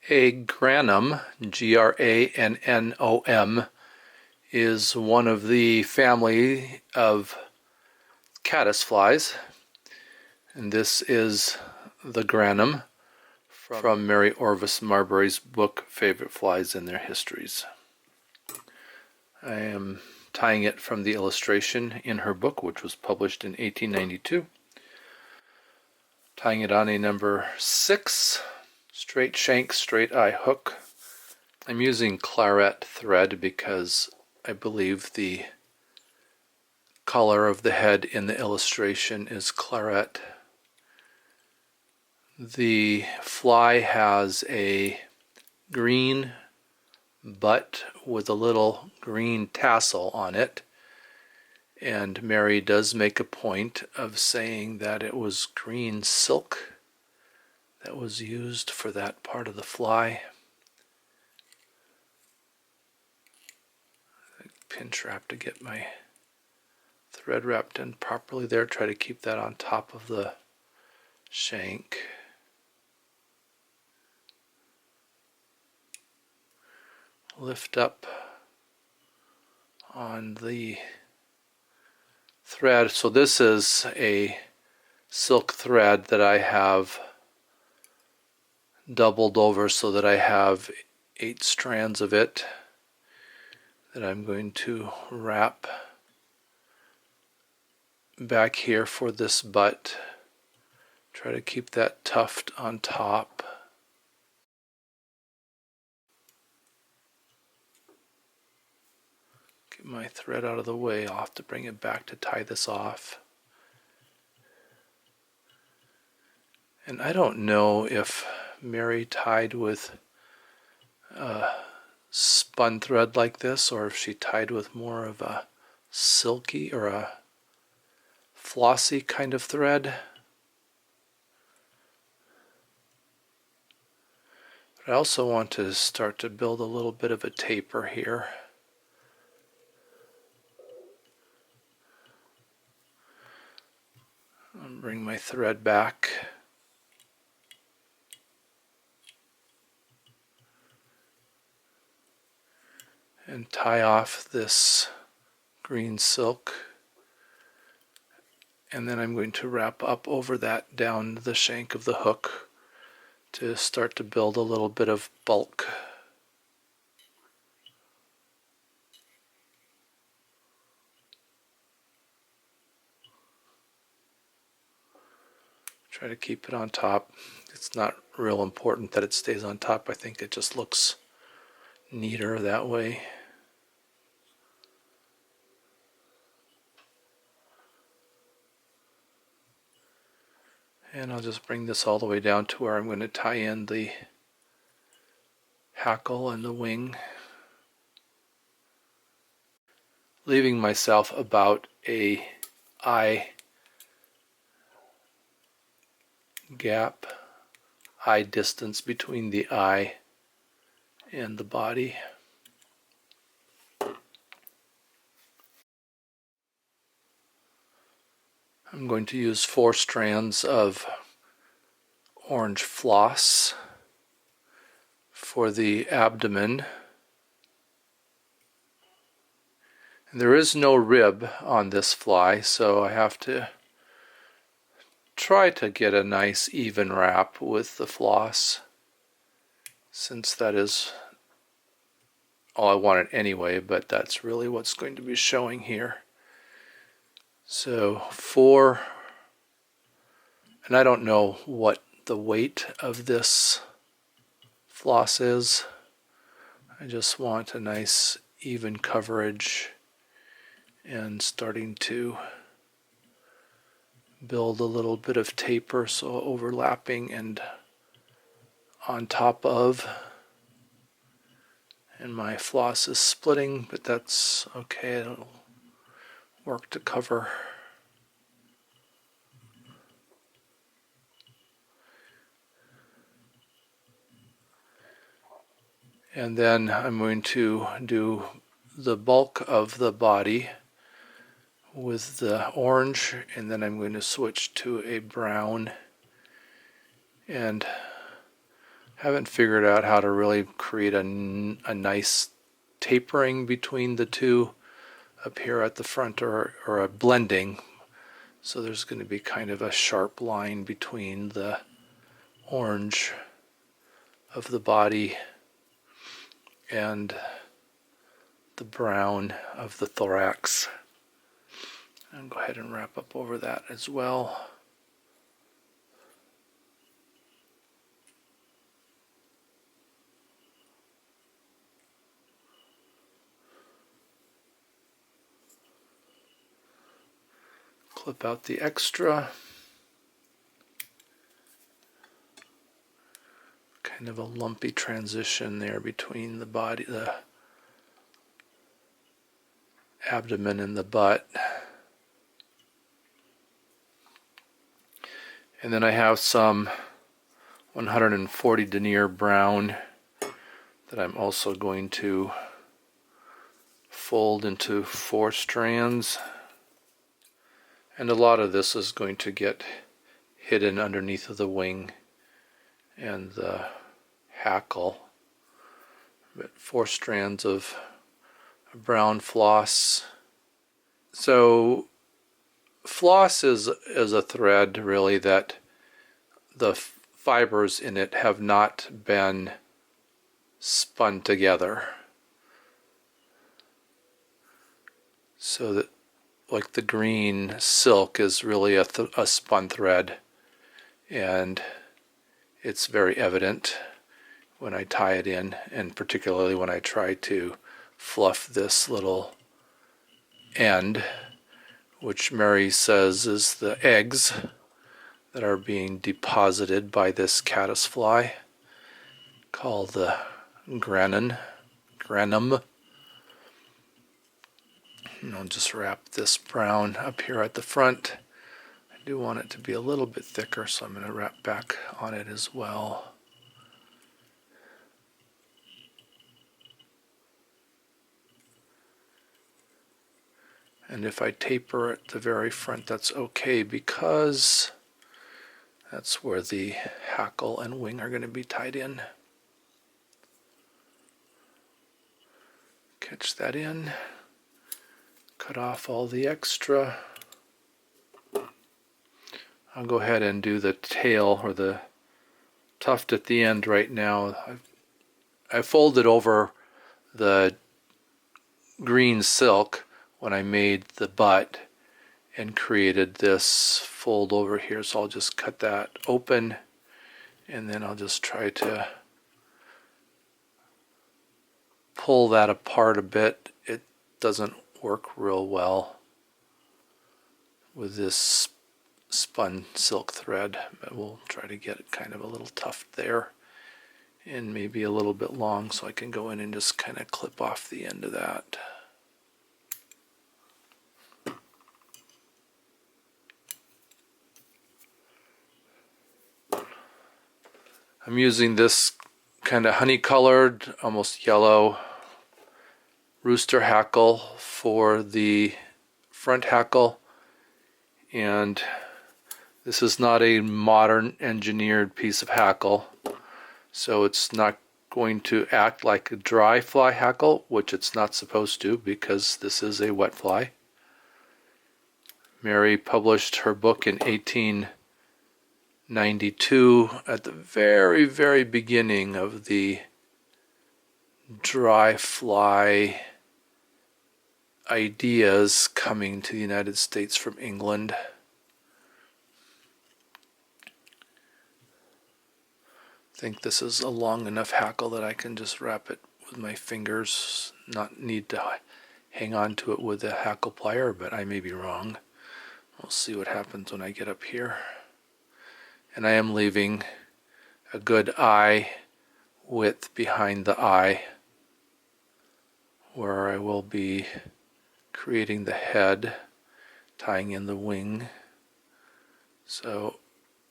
A Grannom, Grannom, is one of the family of caddisflies, and this is the Grannom from Mary Orvis Marbury's book, Favorite Flies and Their Histories. I am tying it from the illustration in her book, which was published in 1892. Tying it on a number 6 straight shank, straight eye hook. I'm using claret thread because I believe the color of the head in the illustration is claret. The fly has a green butt with a little green tassel on it, and Mary does make a point of saying that it was green silk that was used for that part of the fly. Pinch wrap to get my thread wrapped in properly there. Try to keep that on top of the shank. Lift up on the thread. So this is a silk thread that I have doubled over so that I have 8 strands of it that I'm going to wrap back here for this butt. Try to keep that tuft on top. Get my thread out of the way. I'll have to bring it back to tie this off. And I don't know if Mary tied with spun thread like this, or if she tied with more of a silky or a flossy kind of thread. But I also want to start to build a little bit of a taper here. I'll bring my thread back. And tie off this green silk, and then I'm going to wrap up over that down the shank of the hook to start to build a little bit of bulk. Try to keep it on top. It's not real important that it stays on top. I think it just looks neater that way. And I'll just bring this all the way down to where I'm going to tie in the hackle and the wing, leaving myself about a eye gap, eye distance between the eye and the body. I'm going to use 4 strands of orange floss for the abdomen. And there is no rib on this fly, so I have to try to get a nice even wrap with the floss, since that is all I wanted anyway, but that's really what's going to be showing here. So 4, and I don't know what the weight of this floss is. I just want a nice even coverage and starting to build a little bit of taper, so overlapping and on top of. And my floss is splitting, but that's okay. It'll work to cover. And then I'm going to do the bulk of the body with the orange, and then I'm going to switch to a brown and Haven't figured out how to really create a nice tapering between the two up here at the front, or a blending. So there's going to be kind of a sharp line between the orange of the body and the brown of the thorax. And go ahead and wrap up over that as well. Clip out the extra. Kind of a lumpy transition there between the body, the abdomen and the butt. And then I have some 140 denier brown that I'm also going to fold into 4 strands. And a lot of this is going to get hidden underneath of the wing and the hackle. But 4 strands of brown floss. So floss is a thread really that the fibers in it have not been spun together. So that, like the green silk is really a spun thread, and it's very evident when I tie it in, and particularly when I try to fluff this little end, which Mary says is the eggs that are being deposited by this caddisfly called the Grannom. And I'll just wrap this brown up here at the front. I do want it to be a little bit thicker, so I'm going to wrap back on it as well. And if I taper at the very front, that's okay, because that's where the hackle and wing are going to be tied in. Catch that in. Cut off all the extra. I'll go ahead and do the tail or the tuft at the end right now. I folded over the green silk when I made the butt and created this fold over here, so I'll just cut that open, and then I'll just try to pull that apart a bit. It doesn't work real well with this spun silk thread, but we'll try to get it kind of a little tuft there and maybe a little bit long, so I can go in and just kind of clip off the end of that. I'm using this kind of honey-colored, almost yellow rooster hackle for the front hackle, and this is not a modern engineered piece of hackle, so it's not going to act like a dry fly hackle, which it's not supposed to, because this is a wet fly. Mary published her book in 1892 at the very, very beginning of the dry fly ideas coming to the United States from England. I think this is a long enough hackle that I can just wrap it with my fingers, not need to hang on to it with a hackle plier, but I may be wrong. We'll see what happens when I get up here. And I am leaving a good eye width behind the eye where I will be creating the head, tying in the wing. So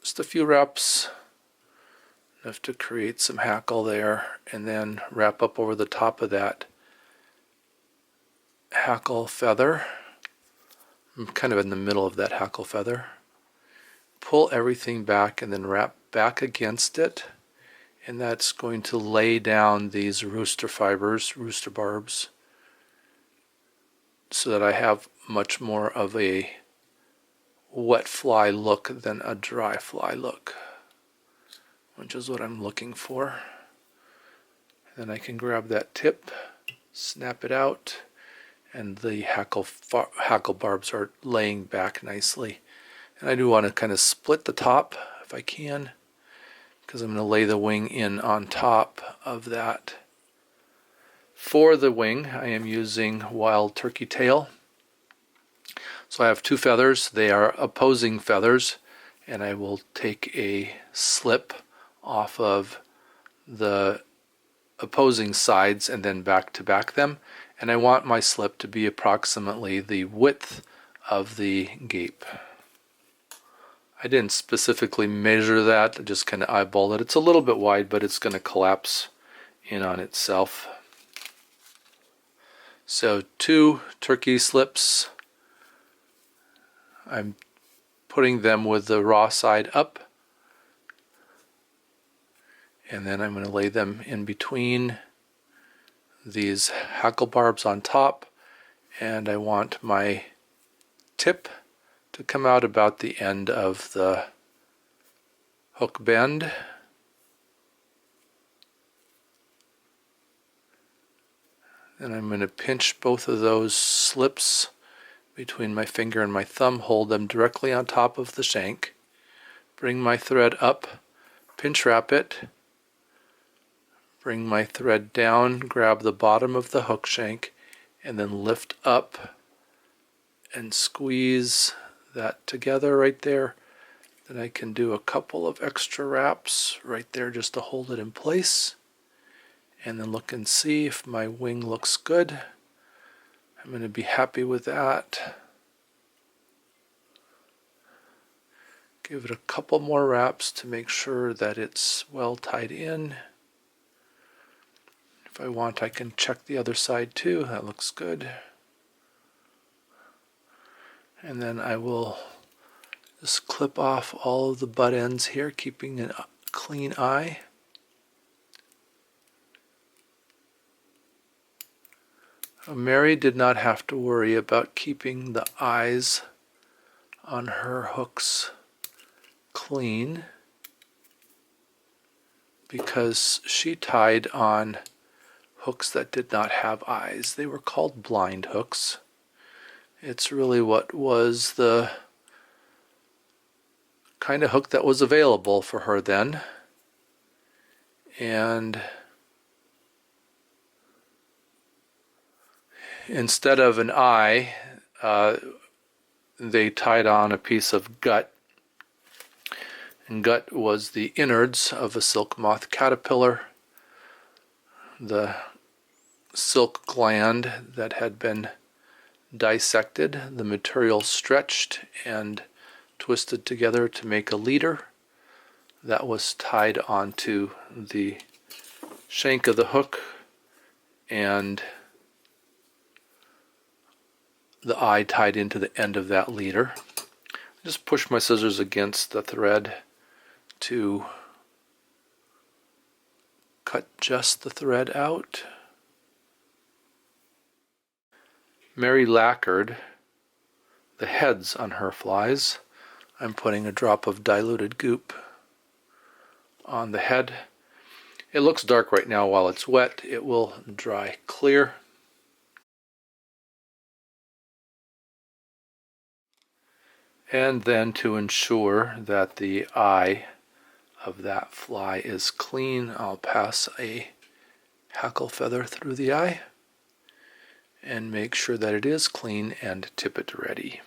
just a few reps, enough to create some hackle there, and then wrap up over the top of that hackle feather. I'm kind of in the middle of that hackle feather. Pull everything back and then wrap back against it, and that's going to lay down these rooster fibers, rooster barbs, so that I have much more of a wet fly look than a dry fly look, which is what I'm looking for. Then I can grab that tip, snap it out, and the hackle barbs are laying back nicely. And I do want to kind of split the top if I can, because I'm going to lay the wing in on top of that. For the wing, I am using wild turkey tail. So I have two feathers. They are opposing feathers, and I will take a slip off of the opposing sides and then back to back them. And I want my slip to be approximately the width of the gape. I didn't specifically measure that, I just kind of eyeballed it. It's a little bit wide, but it's going to collapse in on itself. So 2 turkey slips. I'm putting them with the raw side up, and then I'm going to lay them in between these hackle barbs on top, and I want my tip to come out about the end of the hook bend. And I'm going to pinch both of those slips between my finger and my thumb, hold them directly on top of the shank, bring my thread up, pinch wrap it, bring my thread down, grab the bottom of the hook shank, and then lift up and squeeze that together right there. Then I can do a couple of extra wraps right there just to hold it in place, and then look and see if my wing looks good. I'm going to be happy with that. Give it a couple more wraps to make sure that it's well tied in. If I want, I can check the other side too. That looks good. And then I will just clip off all of the butt ends here, keeping a clean eye. Mary did not have to worry about keeping the eyes on her hooks clean, because she tied on hooks that did not have eyes. They were called blind hooks. It's really what was the kind of hook that was available for her then. And instead of an eye, they tied on a piece of gut. And gut was the innards of a silk moth caterpillar, the silk gland that had been dissected, the material stretched and twisted together to make a leader that was tied onto the shank of the hook, and the eye tied into the end of that leader. Just push my scissors against the thread to cut just the thread out. Mary lacquered the heads on her flies. I'm putting a drop of diluted goop on the head. It looks dark right now while it's wet. It will dry clear. And then, to ensure that the eye of that fly is clean, I'll pass a hackle feather through the eye and make sure that it is clean and tip it ready.